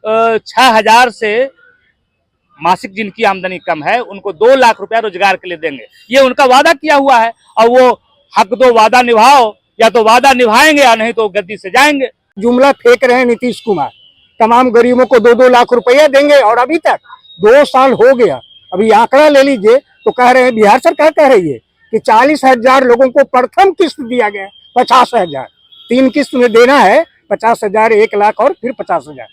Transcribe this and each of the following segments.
6,000 से मासिक जिनकी आमदनी कम है उनको 2 लाख रुपया रोजगार के लिए देंगे। ये उनका वादा किया हुआ है और वो हक दो वादा निभाओ, या तो वादा निभाएंगे या नहीं तो गद्दी से जाएंगे। जुमला फेंक रहे हैं नीतीश कुमार, तमाम गरीबों को 2-2 लाख रुपया देंगे और अभी तक 2 साल हो गया। अभी आंकड़ा ले लीजिए तो कह रहे हैं, बिहार सरकार कह रही है कि 40,000 लोगों को प्रथम किस्त दिया गया, 50,000 3 किस्त में देना है, 50,000 1 लाख और फिर 50,000।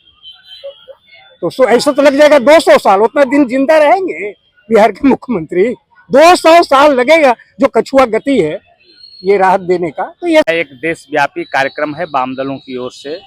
तो ऐसा तो लग जाएगा 200 साल, उतना दिन जिंदा रहेंगे बिहार के मुख्यमंत्री? 200 साल लगेगा। जो कछुआ गति है ये राहत देने का। तो ये एक देशव्यापी कार्यक्रम है वाम दलों की ओर से,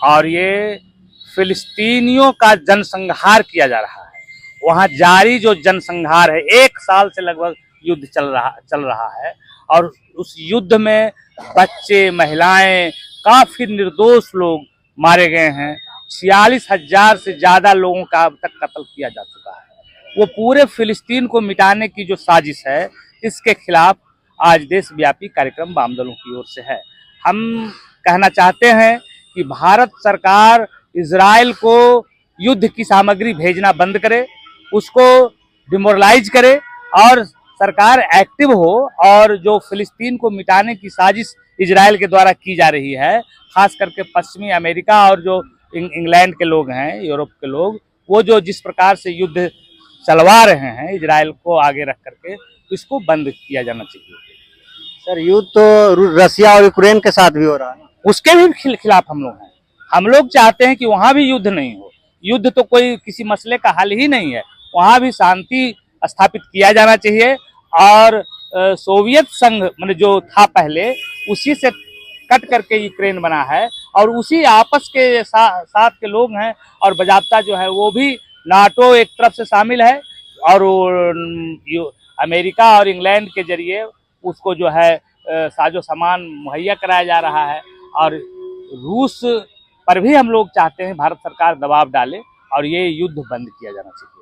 और ये फिलिस्तीनियों का जनसंहार किया जा रहा है। वहाँ जारी जो जनसंहार है, 1 साल से लगभग युद्ध चल रहा है, और उस युद्ध में बच्चे, महिलाएं, काफी निर्दोष लोग मारे गए हैं। 46,000 से ज्यादा लोगों का अब तक कत्ल किया जा चुका है। वो पूरे फिलिस्तीन को मिटाने की जो साजिश है, इसके खिलाफ आज देशव्यापी कार्यक्रम वाम दलों की ओर से है। हम कहना चाहते हैं कि भारत सरकार इजराइल को युद्ध की सामग्री भेजना बंद करे, उसको डिमोरलाइज करे, और सरकार एक्टिव हो, और जो फिलिस्तीन को मिटाने की साजिश इजराइल के द्वारा की जा रही है, खास करके पश्चिमी अमेरिका और जो इंग्लैंड के लोग हैं, यूरोप के लोग, वो जो जिस प्रकार से युद्ध चलवा रहे हैं इजराइल को आगे रख करके, इसको बंद किया जाना चाहिए। सर, युद्ध तो रसिया और यूक्रेन के साथ भी हो रहा है, उसके भी खिलाफ हम लोग हैं। हम लोग चाहते हैं कि वहां भी युद्ध नहीं हो। युद्ध तो कोई किसी मसले का हल ही नहीं है। वहां भी शांति स्थापित किया जाना चाहिए, और सोवियत संघ मतलब जो था पहले, उसी से कट करके यूक्रेन बना है, और उसी आपस के साथ के लोग हैं, और बजाबता जो है वो भी नाटो एक तरफ से शामिल है, और अमेरिका और इंग्लैंड के जरिए उसको जो है साजो सामान मुहैया कराया जा रहा है। और रूस पर भी हम लोग चाहते हैं भारत सरकार दबाव डाले और ये युद्ध बंद किया जाना चाहिए।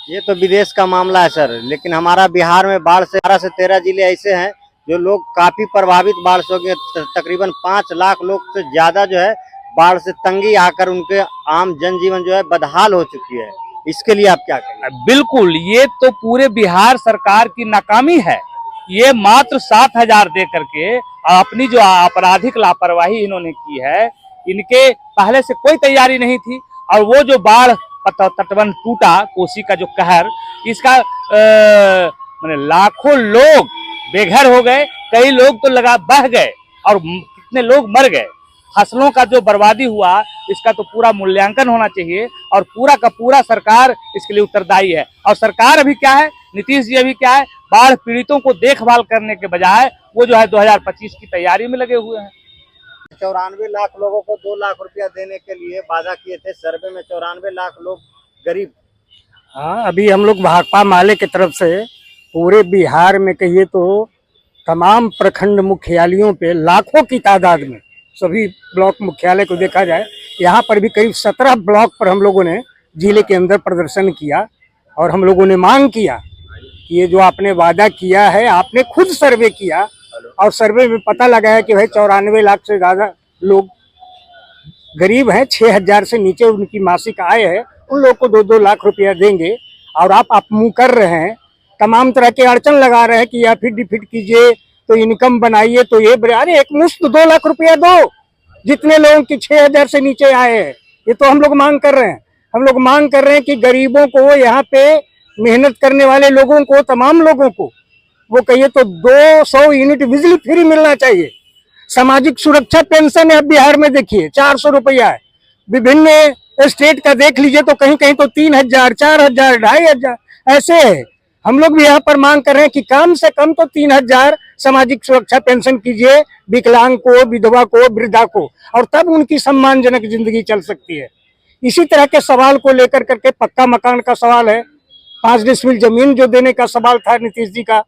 ये तो विदेश का मामला है सर, लेकिन हमारा बिहार में बाढ़ से 12 से 13 जिले ऐसे हैं जो लोग काफी प्रभावित बाढ़ से हो गए। तकरीबन 5 लाख लोग से ज्यादा जो है बाढ़ से तंगी आकर उनके आम जनजीवन जो है बदहाल हो चुकी है। इसके लिए आप क्या कहेंगे? बिल्कुल, ये तो पूरे बिहार सरकार की नाकामी है। ये मात्र 7,000 दे करके अपनी जो आपराधिक लापरवाही इन्होंने की है, इनके पहले से कोई तैयारी नहीं थी। और वो जो बाढ़ तटबंध टूटा, कोसी का जो कहर, इसका मैंने लाखों लोग बेघर हो गए, कई लोग तो लगा बह गए, और कितने लोग मर गए। फसलों का जो बर्बादी हुआ, इसका तो पूरा मूल्यांकन होना चाहिए, और पूरा का पूरा सरकार इसके लिए उत्तरदायी है। और सरकार अभी क्या है, नीतीश जी अभी क्या है, बाढ़ पीड़ितों को देखभाल करने के बजाय वो जो है 2025 की तैयारी में लगे हुए हैं। 94 लाख लोगों को 2 लाख रुपया देने के लिए वादा किए थे। सर्वे में 94 लाख लोग गरीब। हाँ, अभी हम लोग भाकपा माले की तरफ से पूरे बिहार में कहिए तो तमाम प्रखंड मुख्यालयों पे लाखों की तादाद में, सभी ब्लॉक मुख्यालय को देखा जाए, यहाँ पर भी करीब 17 ब्लॉक पर हम लोगों ने जिले के अंदर प्रदर्शन किया, और हम लोगों ने मांग किया कि ये जो आपने वादा किया है, आपने खुद सर्वे किया, और सर्वे में पता लगा है कि भाई 94 लाख से ज़्यादा लोग गरीब हैं, 6,000 से नीचे उनकी मासिक आय है, उन लोगों को 2-2 लाख रुपया देंगे। और आप मुँह कर रहे हैं, तमाम तरह के अड़चन लगा रहे हैं कि या फिर डिफिट कीजिए तो इनकम बनाइए, तो ये अरे एक मुश्त 2 लाख रुपया दो जितने लोगों की 6,000 से नीचे आए हैं। ये तो हम लोग मांग कर रहे हैं। हम लोग मांग कर रहे हैं कि गरीबों को, यहाँ पे मेहनत करने वाले लोगों को, तमाम लोगों को, वो कहिए तो 200 यूनिट बिजली फ्री मिलना चाहिए। सामाजिक सुरक्षा पेंशन है बिहार में, देखिए 400 रुपया है। विभिन्न स्टेट का देख लीजिए तो कहीं कहीं तो 3,000, 4,000, 2,500 ऐसे है। हम लोग भी यहाँ पर मांग कर रहे हैं कि कम से कम तो 3,000 सामाजिक सुरक्षा पेंशन कीजिए विकलांग को, विधवा को, वृद्धा को, और तब उनकी सम्मानजनक जिंदगी चल सकती है। इसी तरह के सवाल को लेकर करके पक्का मकान का सवाल है, 5 डिसमिल जमीन जो देने का सवाल था नीतीश जी का,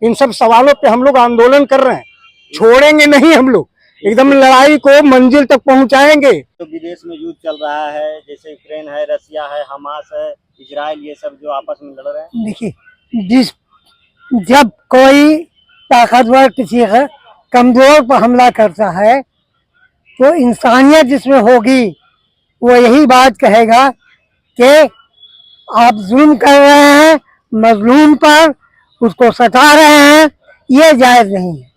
इन सब सवालों पे हम लोग आंदोलन कर रहे हैं। छोड़ेंगे नहीं, हम लोग एकदम लड़ाई को मंजिल तक पहुंचाएंगे। तो विदेश में युद्ध चल रहा है, जैसे यूक्रेन है, रसिया है, हमास है, इजराइल, ये सब जो आपस में लड़ रहे हैं। देखिए, जब कोई ताकतवर किसी कमजोर पर हमला करता है तो इंसानियत जिसमें होगी वो यही बात कहेगा कि आप जुल्म कर रहे हैं मजलूम पर, उसको सता रहे हैं, ये जायज नहीं है।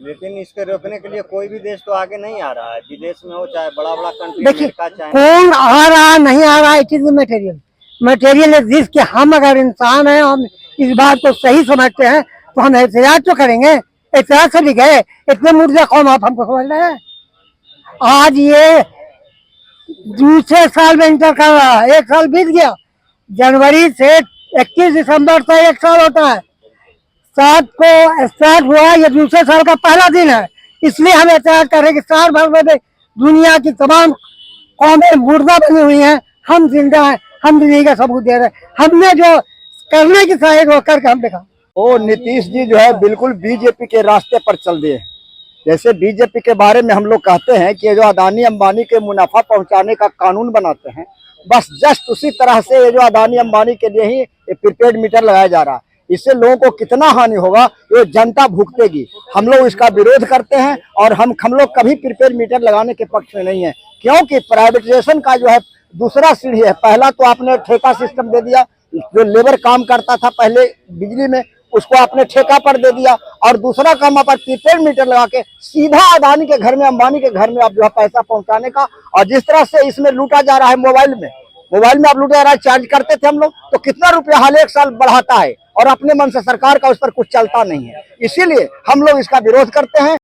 लेकिन इसके रोकने के लिए कोई भी देश तो आगे नहीं आ रहा है, विदेश में हो चाहे बड़ा बड़ा कंट्री देखिए अमेरिका चाहे। कौन आ रहा नहीं आ रहा, it is material. Material is this कि हम अगर इंसान हैं, हम इस बात को सही समझते हैं तो हम एहतियात तो करेंगे। एहतियात से भी गए, इतने मुर्जा कौम आप हमको समझ रहे हैं। आज ये दूसरे साल में इंटर कर रहा है, 1 साल बीत गया। जनवरी से 21 दिसंबर तक 1 साल होता है। 7 को स्टार्ट हुआ, ये दूसरे साल का पहला दिन है। इसलिए हम एहतियात कर रहे हैं कि साल भर में दुनिया की तमाम कौमें मुर्दा बनी हुई हैं, हम जिंदा हैं, हम जिंदगी का सबूत दे रहे हैं। हमने जो करने की चाहिए वो करके हम दिखा। वो नीतीश जी जो है बिल्कुल बीजेपी के रास्ते पर चल दिए। जैसे बीजेपी के बारे में हम लोग कहते हैं कि जो अदानी अंबानी के मुनाफा पहुंचाने का कानून बनाते हैं, बस जस्ट उसी तरह से ये जो अदानी अंबानी के लिए ही प्रीपेड मीटर लगाया जा रहा है। इससे लोगों को कितना हानि होगा ये जनता भुगतेगी। हम लोग इसका विरोध करते हैं और हम लोग कभी प्रीपेड मीटर लगाने के पक्ष में नहीं है, क्योंकि प्राइवेटाइजेशन का जो है दूसरा सीढ़ी है। पहला तो आपने ठेका सिस्टम दे दिया, जो लेबर काम करता था पहले बिजली में उसको आपने ठेका पर दे दिया, और दूसरा काम आप प्रीपेड मीटर लगा के सीधा अदानी के घर में अंबानी के घर में आप जो है पैसा पहुंचाने का। और जिस तरह से इसमें लूटा जा रहा है मोबाइल में आप लूटा जा रहा है। चार्ज करते थे हम लोग तो कितना रुपया हाल 1 साल बढ़ाता है और अपने मन से सरकार का उस पर कुछ चलता नहीं है। इसीलिए हम लोग इसका विरोध करते हैं।